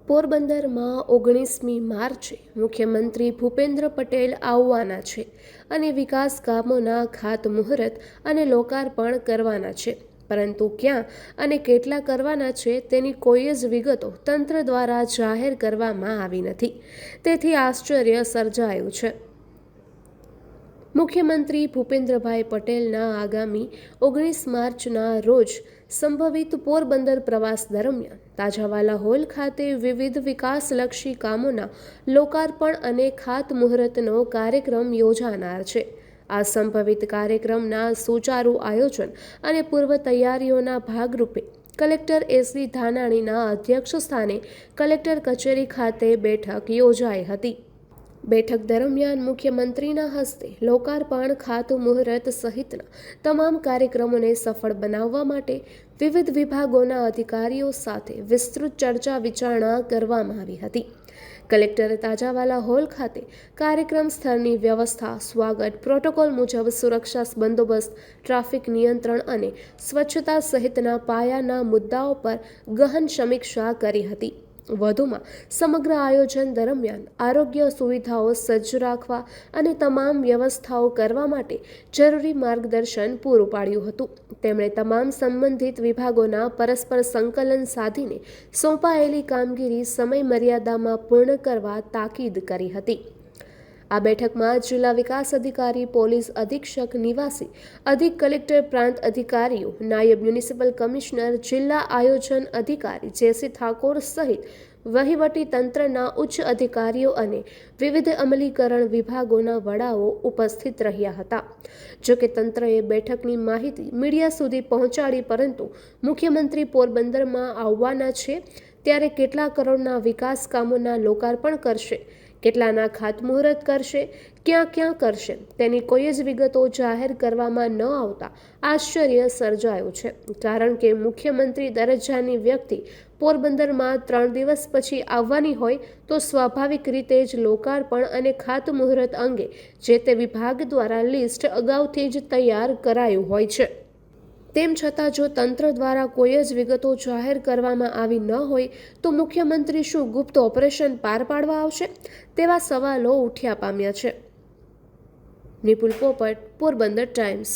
પોરબંદરમાં 19મી માર્ચે મુખ્યમંત્રી ભૂપેન્દ્ર પટેલ આવવાના છે અને વિકાસ કામોના ખાતમુહૂર્ત અને લોકાર્પણ કરવાના છે, પરંતુ ક્યાં અને કેટલા કરવાના છે તેની કોઈ જ વિગતો તંત્ર દ્વારા જાહેર કરવામાં આવી નથી. તેથી આશ્ચર્ય સર્જાયું છે. મુખ્યમંત્રી ભૂપેન્દ્રભાઈ પટેલના આગામી 19 માર્ચના રોજ સંભવિત પોરબંદર પ્રવાસ દરમિયાન તાજાવાલા હોલ ખાતે વિવિધ વિકાસલક્ષી કામોના લોકાર્પણ અને ખાતમુહૂર્તનો કાર્યક્રમ યોજાનાર છે. આ સંભવિત કાર્યક્રમના સુચારુ આયોજન અને પૂર્વ તૈયારીઓના ભાગરૂપે કલેક્ટર એસી ધાનાણીના અધ્યક્ષ સ્થાને કલેક્ટર કચેરી ખાતે બેઠક યોજાઈ હતી. બેઠક દરમિયાન મુખ્યમંત્રીના હસ્તે લોકાર્પણ, ખાતમુહૂર્ત સહિતના તમામ કાર્યક્રમોને સફળ બનાવવા માટે વિવિધ વિભાગોના અધિકારીઓ સાથે વિસ્તૃત ચર્ચા વિચારણા કરવામાં આવી હતી. કલેક્ટરે તાજાવાલા હોલ ખાતે કાર્યક્રમ સ્થળની વ્યવસ્થા, સ્વાગત પ્રોટોકોલ મુજબ સુરક્ષા બંદોબસ્ત, ટ્રાફિક નિયંત્રણ અને સ્વચ્છતા સહિતના પાયાના મુદ્દાઓ પર ગહન સમીક્ષા કરી હતી. વધુમાં સમગ્ર આયોજન દરમિયાન આરોગ્ય સુવિધાઓ સજ્જ રાખવા અને તમામ વ્યવસ્થાઓ કરવા માટે જરૂરી માર્ગદર્શન પૂરું પાડ્યું હતું. તેમણે તમામ સંબંધિત વિભાગોના પરસ્પર સંકલન સાધીને સોંપાયેલી કામગીરી સમય મર્યાદામાં પૂર્ણ કરવા તાકીદ કરી હતી. આ બેઠકમાં જિલ્લા વિકાસ અધિકારી, પોલીસ અધિક્ષક નિવાસી અધિક કલેક્ટર, પ્રાંત અધિકારીઓ, નાયબ મ્યુનિસિપલ કમિશનર, જિલ્લા આયોજન અધિકારી જેસી ઠાકોર સહિત વહીવટી તંત્રના ઉચ્ચ અધિકારીઓ અને વિવિધ અમલીકરણ વિભાગોના વડાઓ ઉપસ્થિત રહ્યા હતા. જોકે તંત્રએ બેઠકની માહિતી મીડિયા સુધી પહોંચાડી, પરંતુ મુખ્યમંત્રી પોરબંદરમાં આવવાના છે ત્યારે કેટલા કરોડના વિકાસ કામોના લોકાર્પણ કરશે, કેટલાના ખાતમુહૂર્ત કરશે, ક્યાં કરશે તેની કોઈ જ વિગતો જાહેર કરવામાં ન આવતા આશ્ચર્ય સર્જાયું છે. કારણ કે મુખ્યમંત્રી દરજ્જાની વ્યક્તિ પોરબંદરમાં 3 દિવસ પછી આવવાની હોય તો સ્વાભાવિક રીતે જ લોકાર્પણ અને ખાતમુહૂર્ત અંગે જે તે વિભાગ દ્વારા લિસ્ટ અગાઉથી જ તૈયાર કરાયું હોય છે. તેમ છતાં જો તંત્ર દ્વારા કોઈ જ વિગતો જાહેર કરવામાં આવી ન હોય તો મુખ્યમંત્રી શું ગુપ્ત ઓપરેશન પાર પાડવા આવશે? તેવા સવાલો ઉઠ્યા પામ્યા છે. નિપુલ પોપટ, પોરબંદર ટાઈમ્સ.